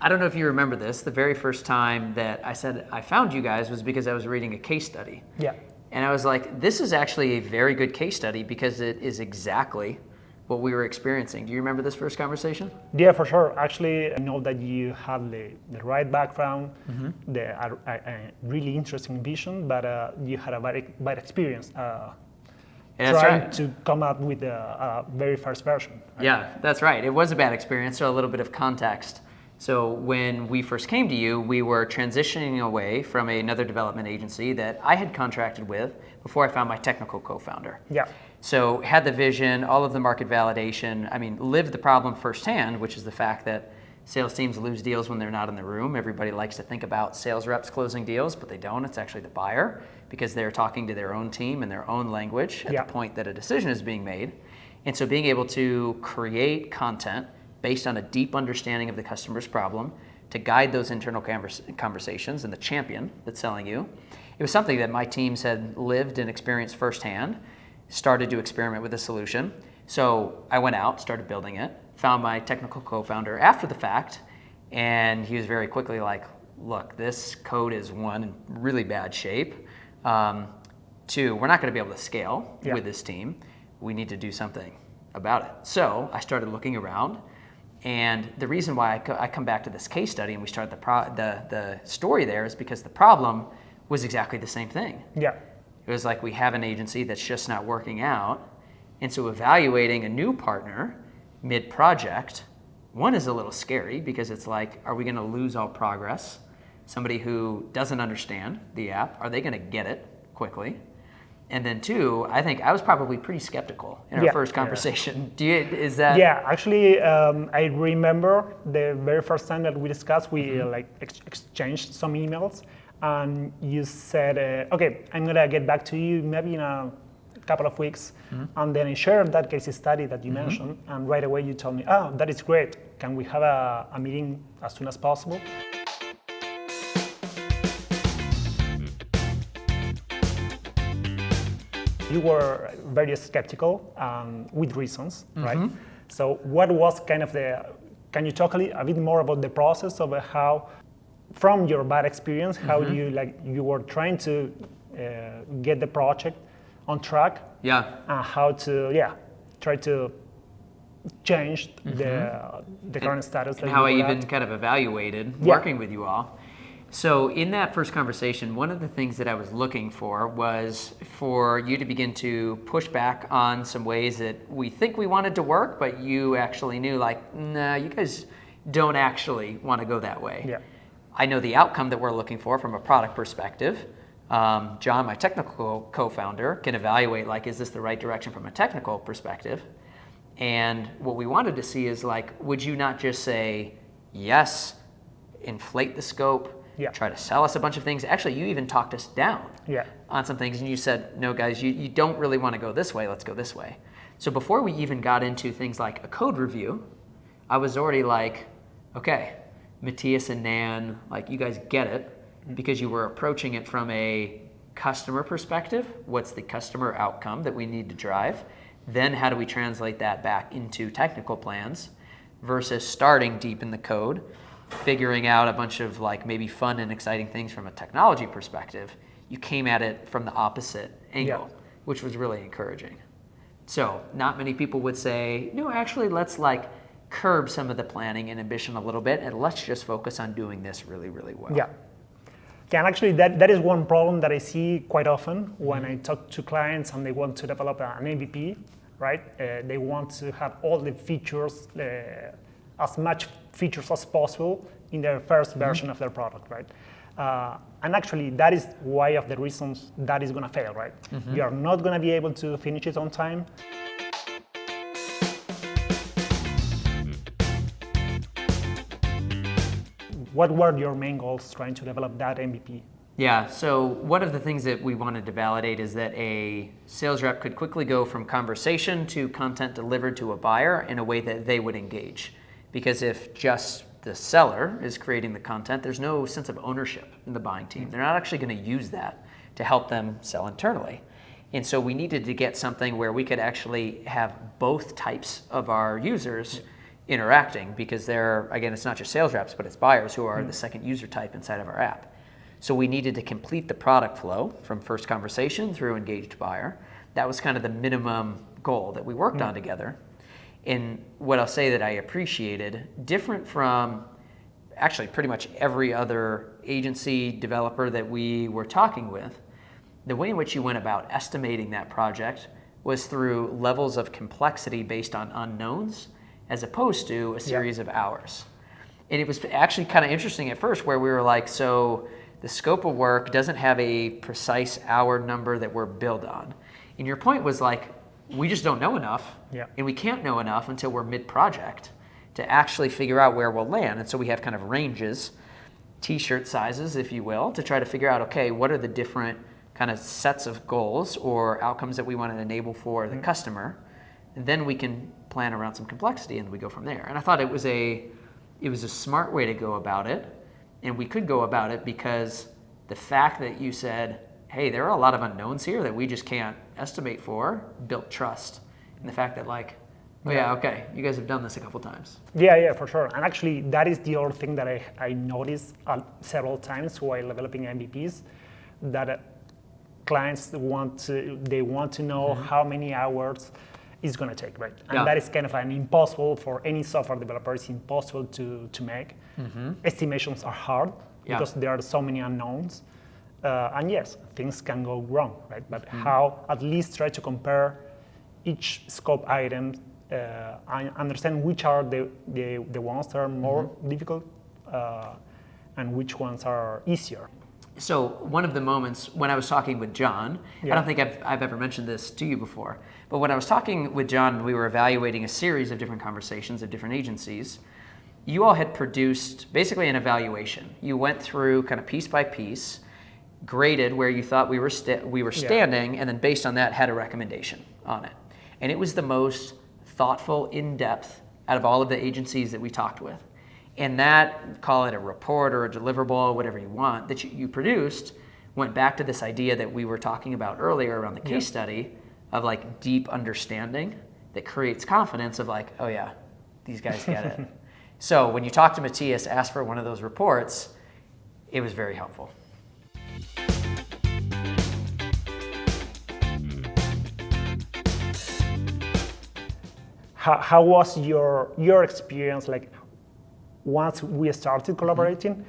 I don't know if you remember this. The very first time that I said I found you guys was because I was reading a case study. Yeah. And I was like, this is actually a very good case study because it is exactly what we were experiencing. Do you remember this first conversation? Yeah, for sure. Actually, I know that you have the right background, the really interesting vision, but you had a very bad experience trying to come up with the very first version. Right? Yeah, that's right. It was a bad experience, so a little bit of context. So when we first came to you, we were transitioning away from another development agency that I had contracted with before I found my technical co-founder. Yeah. So had the vision, all of the market validation, I mean, lived the problem firsthand, which is the fact that sales teams lose deals when they're not in the room. Everybody likes to think about sales reps closing deals, but they don't. It's actually the buyer because they're talking to their own team in their own language at the point that a decision is being made. And so being able to create content based on a deep understanding of the customer's problem to guide those internal conversations and the champion that's selling you, it was something that my teams had lived and experienced firsthand, started to experiment with the solution. So I went out, started building it, found my technical co-founder after the fact, and he was very quickly like, look, this code is one, in really bad shape. Two, we're not gonna be able to scale with this team. We need to do something about it. So I started looking around, and the reason why I come back to this case study and we start the story there is because the problem was exactly the same thing. Yeah. It was like we have an agency that's just not working out, and so evaluating a new partner mid-project, one is a little scary because it's like, are we gonna lose all progress? Somebody who doesn't understand the app, are they gonna get it quickly? And then two, I think I was probably pretty skeptical in our first conversation. Is that? Yeah, actually, I remember the very first time that we discussed, we exchanged some emails, and you said, okay, I'm gonna get back to you maybe in a couple of weeks. And then I shared that case study that you mentioned, and right away you told me, oh, that is great. Can we have a meeting as soon as possible? You were very skeptical with reasons, right? So what was kind of can you talk a bit more about the process of how, from your bad experience, how you were trying to get the project on track? Yeah. And how to, try to change the current status. And how I even kind of evaluated working with you all. So in that first conversation, one of the things that I was looking for was for you to begin to push back on some ways that we think we wanted to work, but you actually knew like, nah, you guys don't actually want to go that way. Yeah. I know the outcome that we're looking for from a product perspective. John, my technical co-founder, can evaluate like, is this the right direction from a technical perspective? And what we wanted to see is like, would you not just say, yes, inflate the scope, try to sell us a bunch of things. Actually, you even talked us down on some things, and you said, no, guys, you don't really want to go this way. Let's go this way. So before we even got into things like a code review, I was already like, okay, Matthias and Nan, like you guys get it because you were approaching it from a customer perspective. What's the customer outcome that we need to drive? Then how do we translate that back into technical plans versus starting deep in the code, figuring out a bunch of like maybe fun and exciting things from a technology perspective. You came at it from the opposite angle, which was really encouraging. So not many people would say, no, actually let's like curb some of the planning and ambition a little bit and let's just focus on doing this really, really well. Yeah. And actually that is one problem that I see quite often when I talk to clients and they want to develop an MVP, right? They want to have all the features, as much features as possible in their first version of their product, right? And actually, that is one of the reasons that is going to fail, right? You are not going to be able to finish it on time. What were your main goals trying to develop that MVP? Yeah, so one of the things that we wanted to validate is that a sales rep could quickly go from conversation to content delivered to a buyer in a way that they would engage. Because if just the seller is creating the content, there's no sense of ownership in the buying team. They're not actually going to use that to help them sell internally. And so we needed to get something where we could actually have both types of our users interacting, because they're, again, it's not just sales reps, but it's buyers who are the second user type inside of our app. So we needed to complete the product flow from first conversation through engaged buyer. That was kind of the minimum goal that we worked on together. And what I'll say that I appreciated, different from actually pretty much every other agency developer that we were talking with, the way in which you went about estimating that project was through levels of complexity based on unknowns, as opposed to a series of hours. And it was actually kind of interesting at first, where we were like, so the scope of work doesn't have a precise hour number that we're billed on. And your point was like, we just don't know enough, and we can't know enough until we're mid-project to actually figure out where we'll land. And so we have kind of ranges, t-shirt sizes, if you will, to try to figure out, okay, what are the different kind of sets of goals or outcomes that we want to enable for the customer. And then we can plan around some complexity, and we go from there. And I thought it was a smart way to go about it. And we could go about it because the fact that you said, hey, there are a lot of unknowns here that we just can't estimate for, built trust. And the fact that like, oh yeah, okay, you guys have done this a couple times. Yeah, for sure. And actually, that is the other thing that I noticed several times while developing MVPs, that clients want to know how many hours it's going to take, right? And that is kind of an impossible for any software developer. It's impossible to make. Estimations are hard because there are so many unknowns. And yes, things can go wrong, right? But how at least try to compare each scope item and understand which are the ones that are more difficult and which ones are easier. So one of the moments when I was talking with John, I don't think I've ever mentioned this to you before, but when I was talking with John, we were evaluating a series of different conversations of different agencies. You all had produced basically an evaluation. You went through kind of piece by piece, graded where you thought we were standing, and then based on that had a recommendation on it. And it was the most thoughtful, in-depth out of all of the agencies that we talked with. And that, call it a report or a deliverable, whatever you want, that you produced, went back to this idea that we were talking about earlier around the case study of like deep understanding that creates confidence of like, oh yeah, these guys get it. So when you talk to Matthias, ask for one of those reports, it was very helpful. How was your experience like once we started collaborating?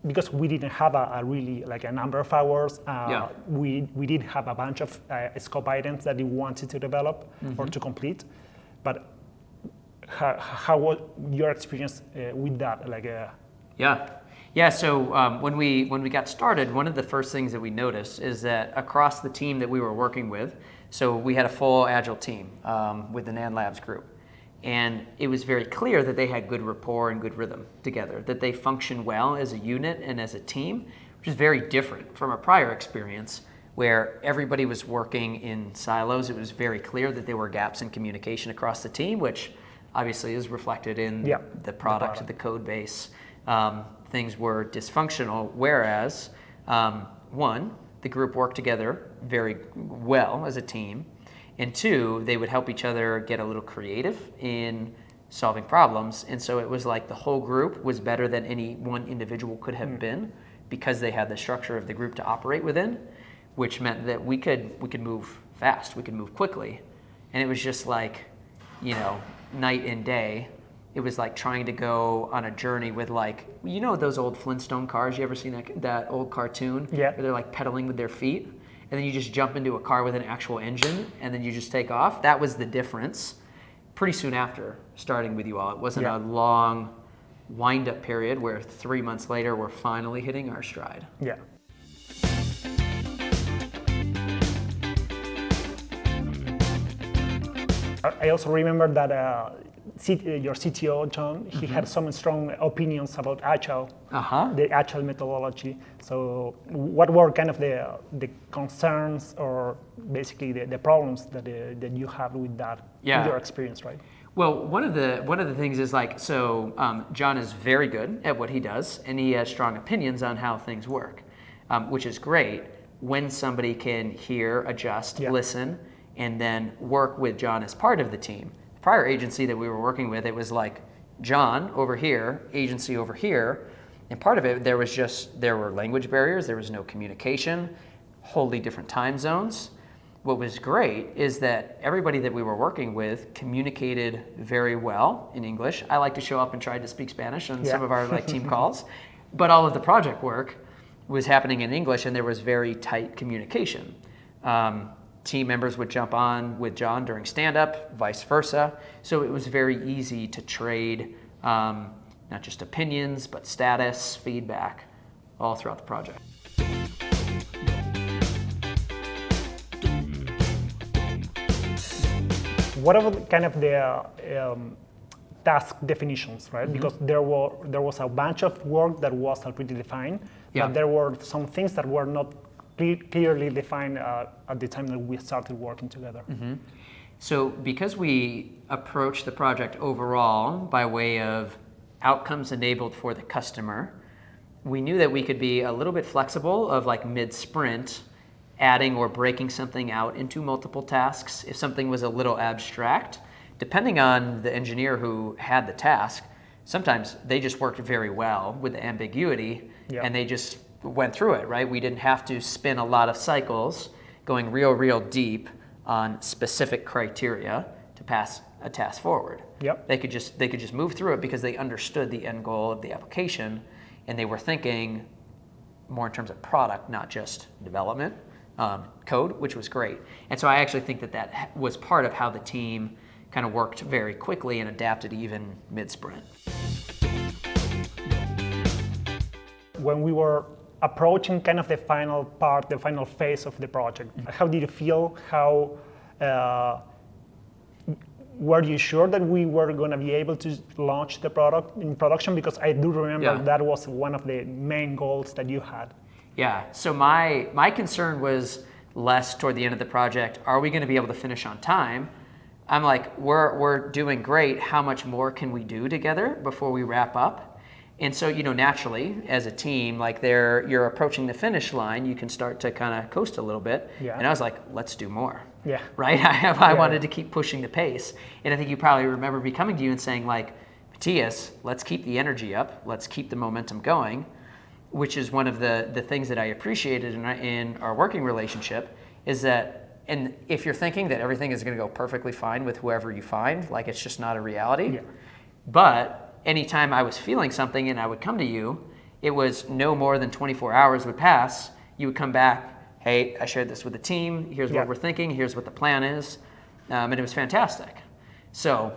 Because we didn't have a really like a number of hours. We did have a bunch of scope items that we wanted to develop or to complete. But how was your experience with that? So when we got started, one of the first things that we noticed is that across the team that we were working with, so we had a full agile team with the NaNLABS group. And it was very clear that they had good rapport and good rhythm together, that they function well as a unit and as a team, which is very different from our prior experience where everybody was working in silos. It was very clear that there were gaps in communication across the team, which obviously is reflected in the product, the code base. Things were dysfunctional, whereas one, the group worked together very well as a team, and two, they would help each other get a little creative in solving problems. And so it was like the whole group was better than any one individual could have been because they had the structure of the group to operate within, which meant that we could move fast, we could move quickly. And it was just like, night and day. It was like trying to go on a journey with those old Flintstone cars, you ever seen that old cartoon? Yeah. Where they're like pedaling with their feet? And then you just jump into a car with an actual engine, and then you just take off. That was the difference pretty soon after starting with you all. It wasn't a long wind-up period where 3 months later we're finally hitting our stride. Yeah. I also remember that your CTO, John, he had some strong opinions about Agile, the Agile methodology. So what were kind of the concerns or basically the problems that you have with that, with your experience, right? Well, one of the things is John is very good at what he does, and he has strong opinions on how things work, which is great when somebody can hear, adjust, listen, and then work with John as part of the team. The prior agency that we were working with, it was like John over here, agency over here. And part of it, there were language barriers, there was no communication, wholly different time zones. What was great is that everybody that we were working with communicated very well in English. I like to show up and try to speak Spanish on some of our team calls, but all of the project work was happening in English, and there was very tight communication. Team members would jump on with John during stand-up, vice versa. So it was very easy to trade not just opinions, but status, feedback, all throughout the project. What are kind of the task definitions, right? Because there was a bunch of work that was already defined, but there were some things that were not clearly defined at the time that we started working together. So because we approached the project overall by way of outcomes enabled for the customer, we knew that we could be a little bit flexible of like mid-sprint, adding or breaking something out into multiple tasks. If something was a little abstract, depending on the engineer who had the task, sometimes they just worked very well with the ambiguity and they just went through it, right? We didn't have to spin a lot of cycles going real deep on specific criteria to pass a task forward. They could just move through it because they understood the end goal of the application, and they were thinking more in terms of product, not just development. Code, which was great. And so I actually think that was part of how the team kind of worked very quickly and adapted even mid-sprint. When we were approaching kind of the final part, the final phase of the project, how did you feel? How were you sure that we were going to be able to launch the product in production? Because I do remember that was one of the main goals that you had. Yeah, so my concern was less toward the end of the project, are we going to be able to finish on time? I'm like, we're doing great, how much more can we do together before we wrap up? And so, naturally, as a team, like you're approaching the finish line, you can start to kind of coast a little bit. And I was like, let's do more. Right? I wanted to keep pushing the pace. And I think you probably remember me coming to you and saying like, Matthias, let's keep the energy up, let's keep the momentum going. Which is one of the things that I appreciated in our working relationship is that, and if you're thinking that everything is going to go perfectly fine with whoever you find, like it's just not a reality. But anytime I was feeling something and I would come to you, it was no more than 24 hours would pass. You would come back, hey, I shared this with the team. Here's what we're thinking. Here's what the plan is. And it was fantastic. So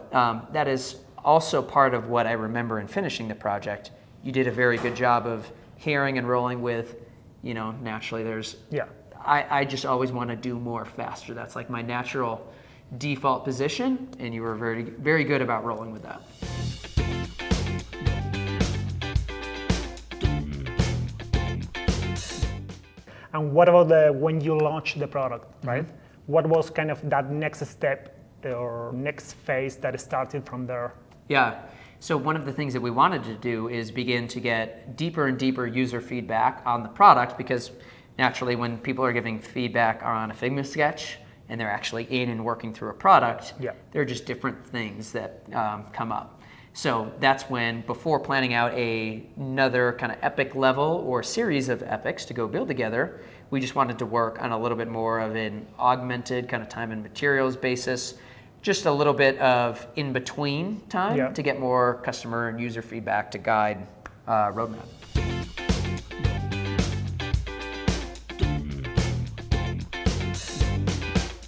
that is also part of what I remember in finishing the project. You did a very good job of hearing and rolling with, naturally there's, I just always want to do more faster. That's like my natural default position, and you were very, very good about rolling with that. And what about when you launched the product, right? What was kind of that next step or next phase that started from there? Yeah. So one of the things that we wanted to do is begin to get deeper and deeper user feedback on the product, because naturally when people are giving feedback on a Figma sketch and they're actually in and working through a product, there are just different things that come up. So that's when, before planning out another kind of epic level or series of epics to go build together, we just wanted to work on a little bit more of an augmented kind of time and materials basis, just a little bit of in-between time to get more customer and user feedback to guide roadmap.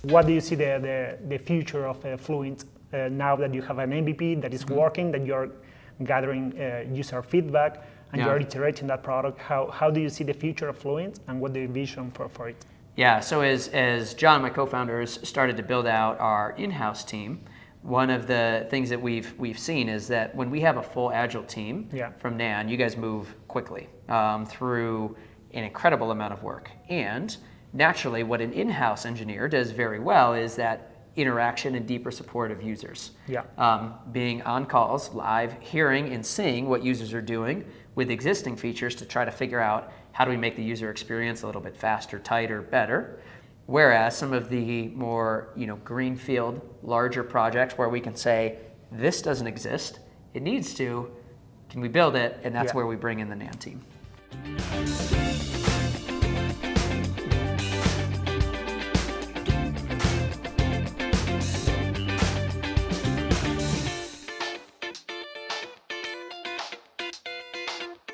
What do you see the future of Fluint now that you have an MVP that is working, that you're gathering user feedback, and you're iterating that product? How do you see the future of Fluint, and what the vision for it? Yeah, so as John, my co-founders, started to build out our in-house team, one of the things that we've seen is that when we have a full agile team from NaN, you guys move quickly through an incredible amount of work. And naturally, what an in-house engineer does very well is that interaction and deeper support of users. Being on calls, live, hearing and seeing what users are doing with existing features to try to figure out how do we make the user experience a little bit faster, tighter, better. Whereas some of the more, greenfield, larger projects where we can say, this doesn't exist, it needs to, can we build it? And that's where we bring in the NAN team.